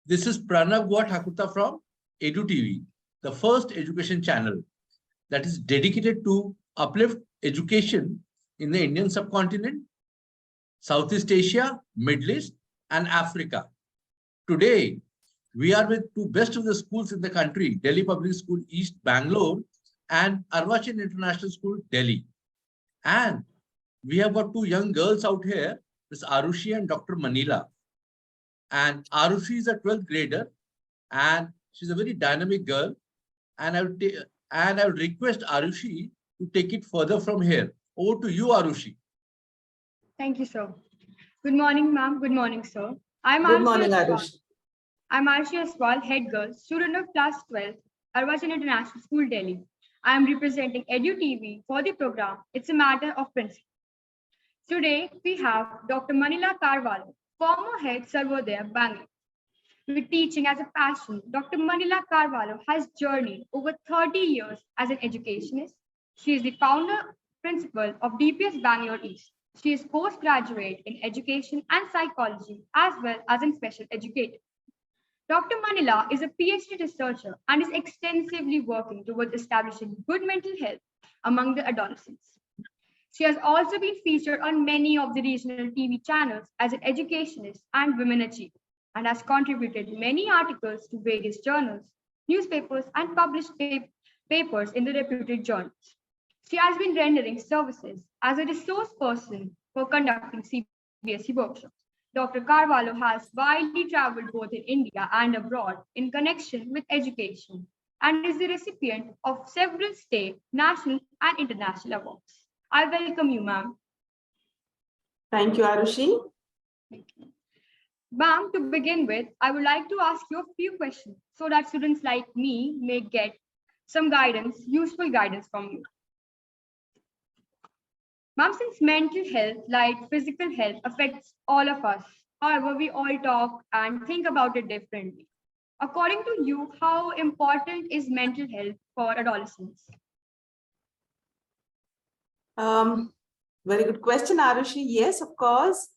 This is Pranav Thakurta from Edu TV, the first education channel that is dedicated to uplift education in the Indian subcontinent, Southeast Asia, Middle East, and Africa. Today, we are with two best of the schools in the country, Delhi Public School East, Bangalore, and Arwachin International School, Delhi. And we have got two young girls out here, Ms. Arushi and Dr. Manila. And Arushi is a 12th grader, and she's a very dynamic girl. And I would request Arushi to take it further from here. Over to you, Arushi. Thank you, sir. Good morning, ma'am. Good morning, sir. Good morning, Arushi. I'm Arshi Aswal, head girl, student of class 12, Arwachin International School, Delhi. I am representing Edu TV for the program It's a Matter of Principle. Today, we have Dr. Manila Carvalho, former head Sarvodaya, Bangalore. With teaching as a passion, Dr. Manila Carvalho has journeyed over 30 years as an educationist. She is the founder principal of DPS Bangalore East. She is postgraduate in education and psychology as well as in special education. Dr. Manila is a PhD researcher and is extensively working towards establishing good mental health among the adolescents. She has also been featured on many of the regional TV channels as an educationist and women achiever, and has contributed many articles to various journals, newspapers, and published papers in the reputed journals. She has been rendering services as a resource person for conducting CBSE workshops. Dr. Carvalho has widely traveled both in India and abroad in connection with education and is the recipient of several state, national, and international awards. I welcome you, ma'am. Thank you, Arushi. Thank you. Ma'am, to begin with, I would like to ask you a few questions so that students like me may get some guidance, useful guidance from you. Ma'am, since mental health, like physical health, affects all of us, however, we all talk and think about it differently. According to you, how important is mental health for adolescents? Very good question, Arushi. Yes, of course.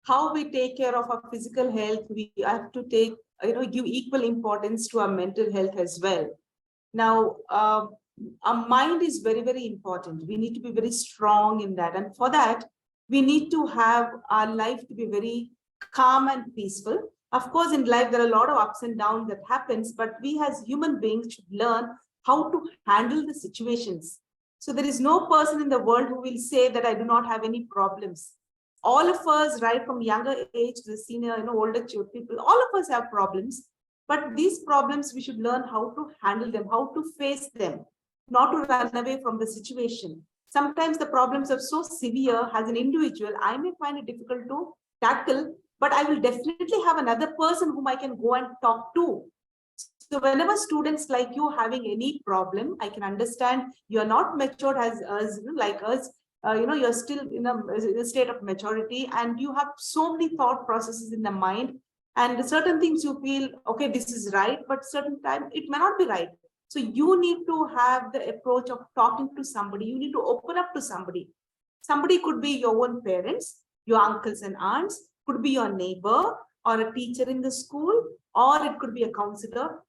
How we take care of our physical health, we have to take, give equal importance to our mental health as well. Now, our mind is very, very important. We need to be very strong in that. And for that, we need to have our life to be very calm and peaceful. Of course, in life, there are a lot of ups and downs that happens, but we as human beings should learn how to handle the situations. So there is no person in the world who will say that I do not have any problems. All of us, right from younger age to the senior, older people, all of us have problems. But these problems, we should learn how to handle them, how to face them, not to run away from the situation. Sometimes the problems are so severe as an individual, I may find it difficult to tackle, but I will definitely have another person whom I can go and talk to. So whenever students like you having any problem, I can understand you're not matured as us, like us. You're still in a state of maturity and you have so many thought processes in the mind, and certain things you feel, okay, this is right, but certain time it may not be right. So you need to have the approach of talking to somebody. You need to open up to somebody. Somebody could be your own parents, your uncles and aunts, could be your neighbor or a teacher in the school, or it could be a counselor.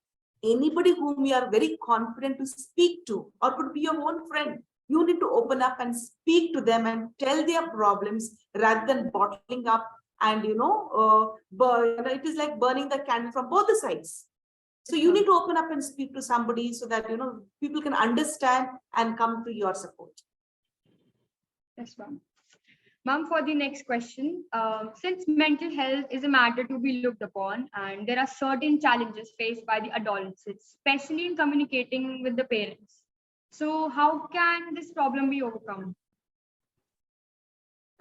Anybody whom you are very confident to speak to, or could be your own friend. You need to open up and speak to them and tell their problems rather than bottling up and, it is like burning the candle from both the sides. So you need to open up and speak to somebody so that, people can understand and come to your support. Yes, ma'am. Ma'am, for the next question, since mental health is a matter to be looked upon and there are certain challenges faced by the adolescents, especially in communicating with the parents. So how can this problem be overcome?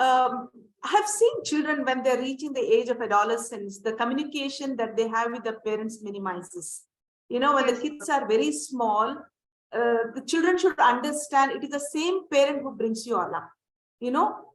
I have seen children when they're reaching the age of adolescence, the communication that they have with their parents minimizes. When the kids are very small, the children should understand it is the same parent who brings you all up.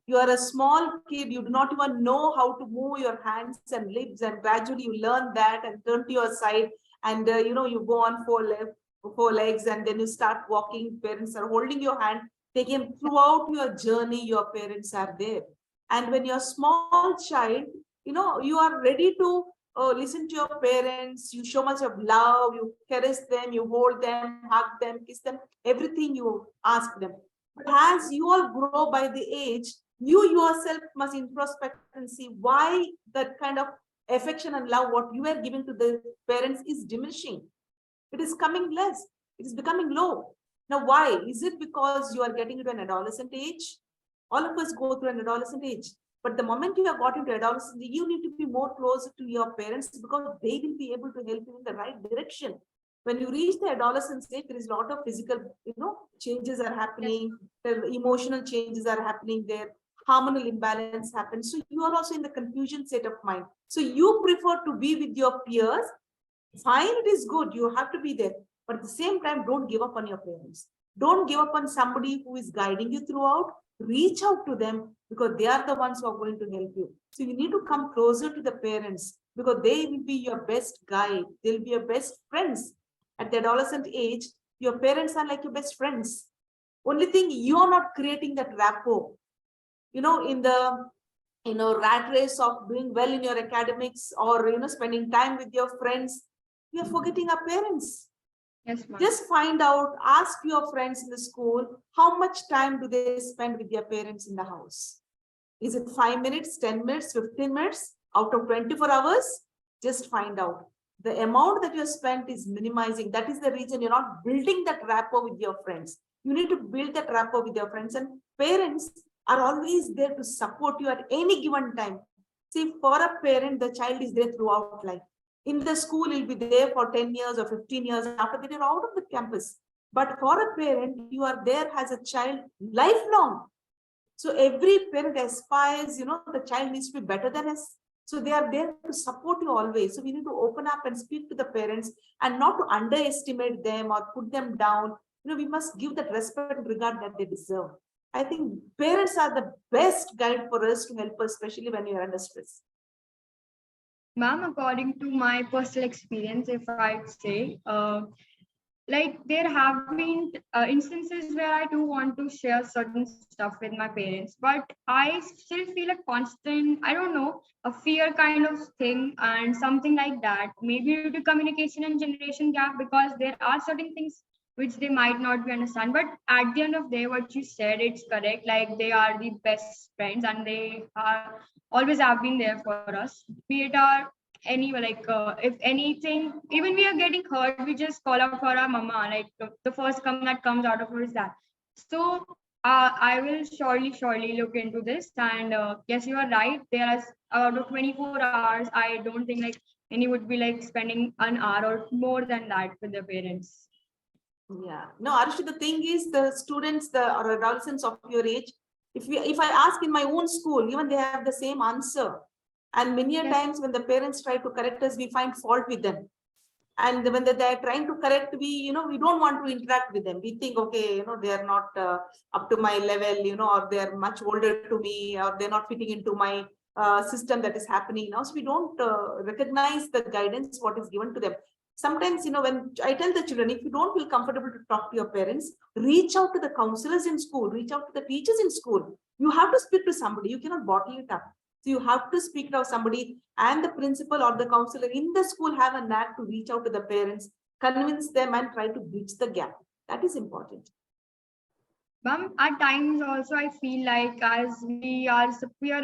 You are a small kid, you do not even know how to move your hands and lips, and gradually you learn that and turn to your side and you go on four legs and then you start walking. Parents are holding your hand, taking throughout your journey, your parents are there. And when you're a small child, you are ready to oh, listen to your parents, you show much of love, you caress them, you hold them, hug them, kiss them, everything you ask them. But as you all grow by the age, you yourself must introspect and see why that kind of affection and love what you are giving to the parents is diminishing. It is coming less, it is becoming low. Now, why? Is it because you are getting into an adolescent age? All of us go through an adolescent age. But the moment you have got into adolescence, you need to be more closer to your parents because they will be able to help you in the right direction. When you reach the adolescent stage, there is a lot of physical, changes are happening, the emotional changes are happening there, hormonal imbalance happens. So you are also in the confusion state of mind. So you prefer to be with your peers. Fine, it is good. You have to be there. But at the same time, don't give up on your parents. Don't give up on somebody who is guiding you throughout. Reach out to them because they are the ones who are going to help you. So you need to come closer to the parents because they will be your best guide. They'll be your best friends. At the adolescent age, your parents are like your best friends. Only thing, you are not creating that rapport. In the rat race of doing well in your academics or spending time with your friends, we are forgetting our parents. Yes, ma'am. Just find out, ask your friends in the school, how much time do they spend with their parents in the house? Is it 5 minutes, 10 minutes, 15 minutes out of 24 hours? Just find out. The amount that you spent is minimizing. That is the reason you're not building that rapport with your friends. You need to build that rapport with your friends, and parents are always there to support you at any given time. See, for a parent, the child is there throughout life. In the school, he'll be there for 10 years or 15 years. After that, you're out of the campus. But for a parent, you are there as a child lifelong. So every parent aspires, the child needs to be better than us. So they are there to support you always. So we need to open up and speak to the parents and not to underestimate them or put them down. We must give that respect and regard that they deserve. I think parents are the best guide for us to help us, especially when we are under stress. Ma'am, according to my personal experience, if I'd say, like there have been instances where I do want to share certain stuff with my parents, but I still feel a constant, I don't know, a fear kind of thing and something like that. Maybe due to communication and generation gap, because there are certain things which they might not be understand. But at the end of the day, what you said, it's correct. Like they are the best friends and they are always have been there for us. Be it our any like if anything, even we are getting hurt, we just call out for our mama. Like the first come that comes out of her is that. So I will surely look into this. And yes, you are right. There is out of 24 hours, I don't think like any would be like spending an hour or more than that with their parents. Yeah. No, Arushi, the thing is the students, or adolescents of your age, if I ask in my own school, even they have the same answer. And many a Yes. times when the parents try to correct us, we find fault with them. And when they're trying to correct, we don't want to interact with them. We think, okay, they are not up to my level, or they're much older to me, or they're not fitting into my system that is happening now. So we don't recognize the guidance what is given to them. Sometimes, when I tell the children, if you don't feel comfortable to talk to your parents, reach out to the counselors in school, reach out to the teachers in school. You have to speak to somebody. You cannot bottle it up. So you have to speak to somebody, and the principal or the counselor in the school have a knack to reach out to the parents, convince them and try to bridge the gap. That is important. At times also I feel like as we are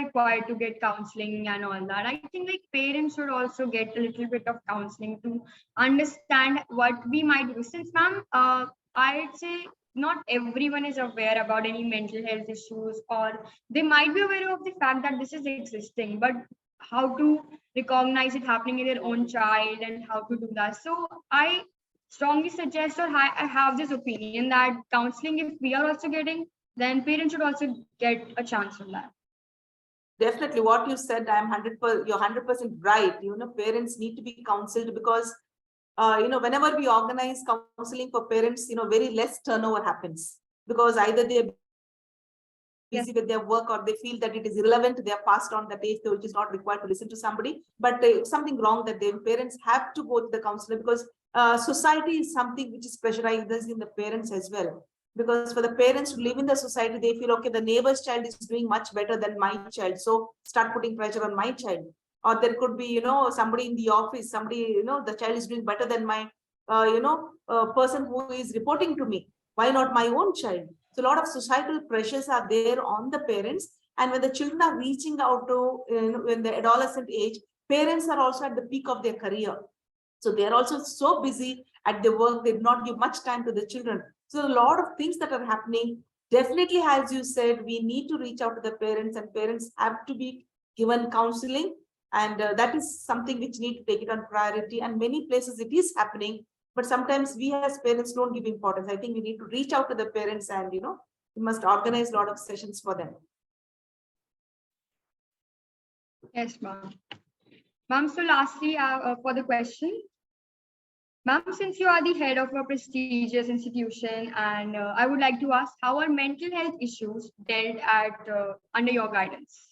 required to get counseling and all that. I think like parents should also get a little bit of counseling to understand what we might do. Since ma'am, I'd say not everyone is aware about any mental health issues, or they might be aware of the fact that this is existing, but how to recognize it happening in their own child and how to do that. So I strongly suggest, or I have this opinion that counseling, if we are also getting, then parents should also get a chance on that. Definitely, what you said, I'm 100%. You're 100% right. Parents need to be counseled because whenever we organize counseling for parents, very less turnover happens because either they're busy with their work or they feel that it is irrelevant. They are passed on that age, which is not required to listen to somebody. But something wrong that their parents have to go to the counselor because society is something which is pressurizing the parents as well. Because for the parents to live in the society, they feel, okay, the neighbor's child is doing much better than my child. So start putting pressure on my child. or there could be, somebody in the office, somebody, the child is doing better than my, person who is reporting to me. Why not my own child? So a lot of societal pressures are there on the parents. And when the children are reaching out to, when the adolescent age, parents are also at the peak of their career. So they are also so busy at their work, they do not give much time to the children. So a lot of things that are happening. Definitely, as you said, we need to reach out to the parents, and parents have to be given counseling. And that is something which need to take it on priority. And many places it is happening, but sometimes we as parents don't give importance. I think we need to reach out to the parents, and we must organize a lot of sessions for them. Yes, ma'am. Ma'am, so lastly, for the question, ma'am, since you are the head of a prestigious institution, and I would like to ask, how are mental health issues dealt at under your guidance?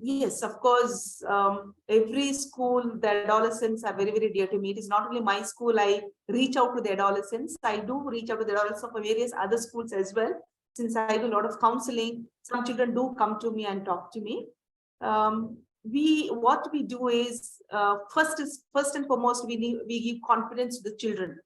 Yes, of course. Every school, the adolescents are very, very dear to me. It is not only my school. I reach out to the adolescents. I do reach out to the adolescents of various other schools as well. Since I do a lot of counseling, some children do come to me and talk to me. What we do is first and foremost, we give confidence to the children.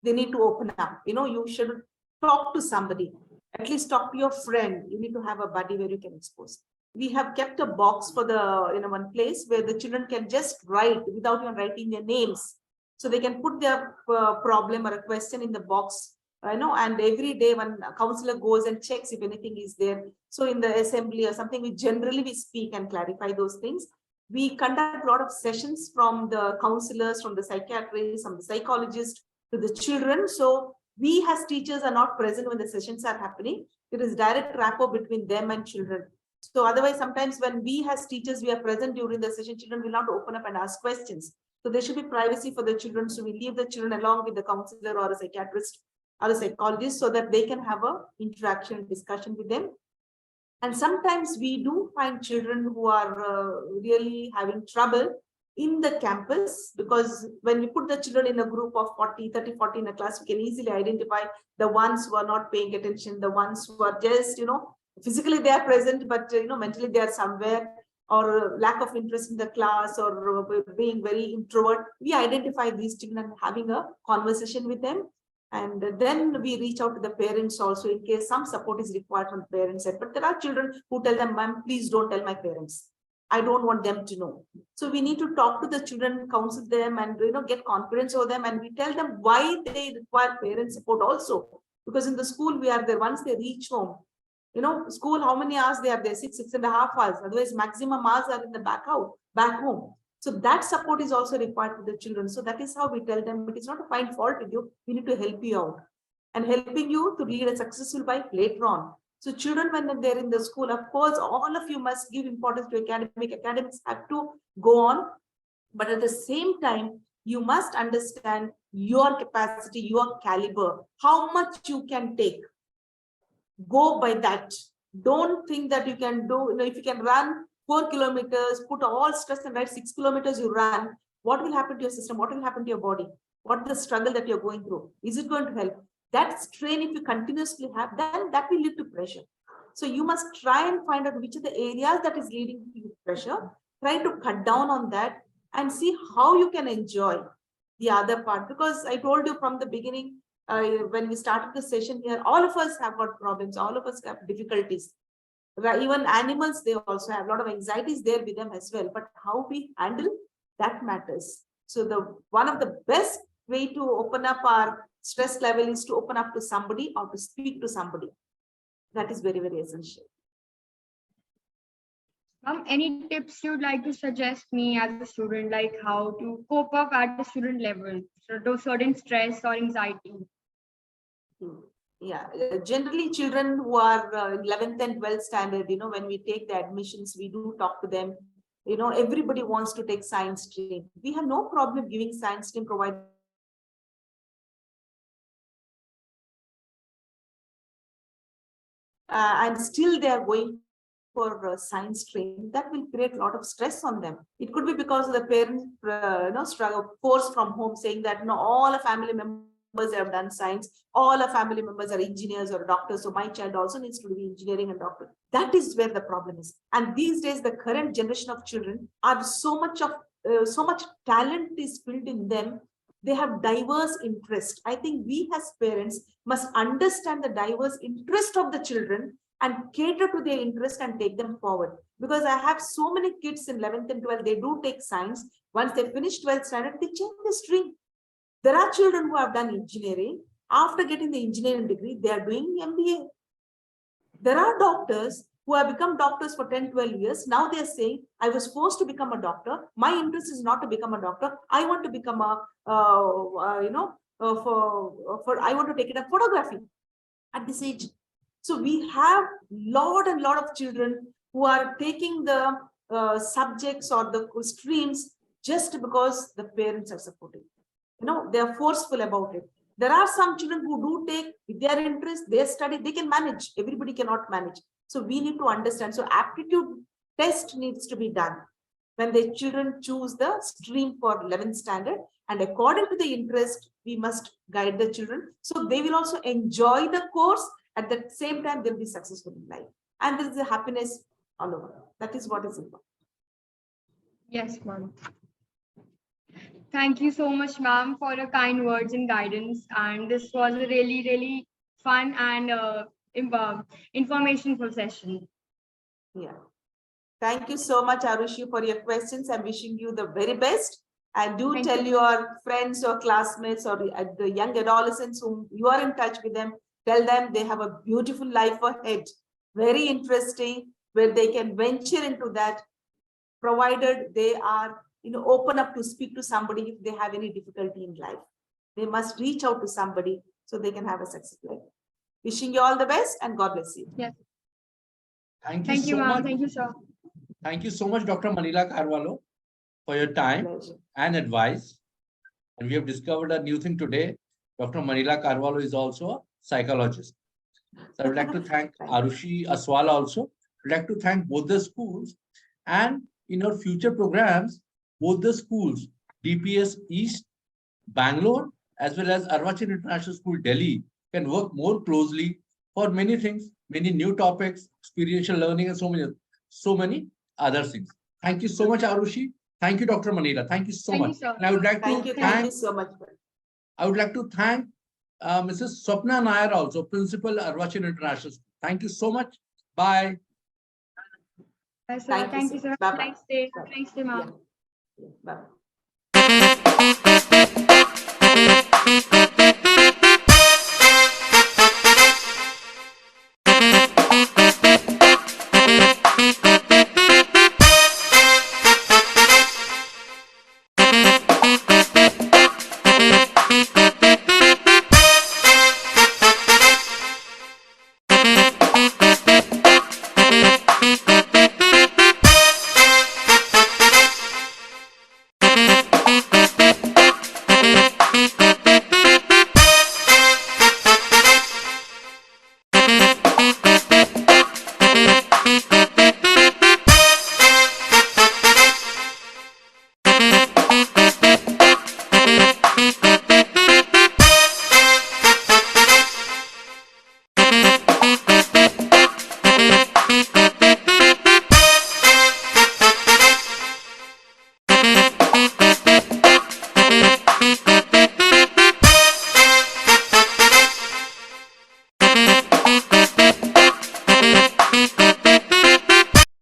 They need to open up. You should talk to somebody. At least talk to your friend. You need to have a buddy where you can expose. We have kept a box for the one place where the children can just write without even writing their names. So they can put their problem or a question in the box, and every day when a counselor goes and checks if anything is there. So in the assembly or something, we generally speak and clarify those things. We conduct a lot of sessions from the counselors, from the psychiatrists, from the psychologists to the children. So we as teachers are not present when the sessions are happening. It is direct rapport between them and children. So otherwise, sometimes when we as teachers, we are present during the session, children will not open up and ask questions. So there should be privacy for the children. So we leave the children along with the counselor or a psychiatrist or a psychologist so that they can have a interaction, discussion with them. And sometimes we do find children who are really having trouble in the campus, because when we put the children in a group of 40 in a class, we can easily identify the ones who are not paying attention, the ones who are just, physically they are present, but mentally they are somewhere, or lack of interest in the class, or being very introvert. We identify these children and having a conversation with them. And then we reach out to the parents also in case some support is required from the parents. But there are children who tell them, ma'am, please don't tell my parents. I don't want them to know. So we need to talk to the children, counsel them, and get confidence over them. And we tell them why they require parent support also. Because in the school, we are there once they reach home. School, how many hours they are there? 6.5 hours. Otherwise, maximum hours are in the back home. So that support is also required for the children. So that is how we tell them, it is not to find fault with you. We need to help you out and helping you to lead a successful life later on. So children, when they're in the school, of course, all of you must give importance to academics have to go on. But at the same time, you must understand your capacity, your caliber, how much you can take. Go by that. Don't think that you can do, if you can run 4 kilometers, put all stress and write 6 kilometers you run, what will happen to your system? What will happen to your body? What is the struggle that you're going through? Is it going to help? That strain, if you continuously have, then that will lead to pressure. So you must try and find out which are the areas that is leading to pressure, try to cut down on that and see how you can enjoy the other part. Because I told you from the beginning, when we started the session here, all of us have got problems, all of us have difficulties. Even animals, they also have a lot of anxieties there with them as well. But how we handle that matters. So one of the best way to open up our stress level is to open up to somebody or to speak to somebody. That is very, very essential. Any tips you'd like to suggest me as a student, like how to cope up at the student level, so those certain stress or anxiety? Yeah, generally children who are 11th and 12th standard, when we take the admissions, we do talk to them. Everybody wants to take science stream. We have no problem giving science stream provided. And still they are going for science stream. That will create a lot of stress on them. It could be because of the parents, struggle, force from home, saying that all the family members members have done science, all our family members are engineers or doctors, so my child also needs to be engineering and doctor. That is where the problem is. And these days, the current generation of children are so much talent is built in them. They have diverse interest. I think we as parents must understand the diverse interest of the children and cater to their interest and take them forward. Because I have so many kids in 11th and 12th, they do take science. Once they finish 12th standard, they change the stream. There are children who have done engineering. After getting the engineering degree, they are doing MBA. There are doctors who have become doctors for 10, 12 years. Now they are saying, I was forced to become a doctor. My interest is not to become a doctor. I want to become a, I want to take it up photography at this age. So we have lot of children who are taking the subjects or the streams just because the parents are supporting. They are forceful about it. There are some children who do take, if they are interested, they study, they can manage. Everybody cannot manage. So we need to understand. So aptitude test needs to be done when the children choose the stream for 11th standard. And according to the interest, we must guide the children. So they will also enjoy the course. At the same time, they'll be successful in life. And there is a happiness all over. That is what is important. Yes, ma'am. Thank you so much, ma'am, for your kind words and guidance. And this was a really, really fun and informational session. Yeah. Thank you so much, Arushi, for your questions. I'm wishing you the very best. And do Thank tell you. your friends or classmates or the young adolescents whom you are in touch with them, tell them they have a beautiful life ahead. Very interesting, where they can venture into that, provided they are open up to speak to somebody if they have any difficulty in life. They must reach out to somebody so they can have a successful life. Wishing you all the best and God bless you. Yes. Thank you Thank you, so ma'am. much. Thank you, sir. Thank you so much, Dr. Manila Carvalho, for your time Pleasure. and advice. And we have discovered a new thing today. Dr. Manila Carvalho is also a psychologist. So I would like to thank Arushi Aswal also. I would like to thank both the schools, and in our future programs, both the schools, DPS East, Bangalore, as well as Arwachin International School, Delhi, can work more closely for many things, many new topics, experiential learning, and so many other things. Thank you so much, Arushi. Thank you, Dr. Manila. Thank you so Thank much. you, sir. And I would like Thank to you. thank Thank you so much. I would like to thank Mrs. Swapna Nair, also Principal, Arwachin International School. Thank you so much. Bye. Bye, sir. Thank you, sir. Bye-bye. Nice day. Bye. Nice day, ma'am. Yeah. Bye.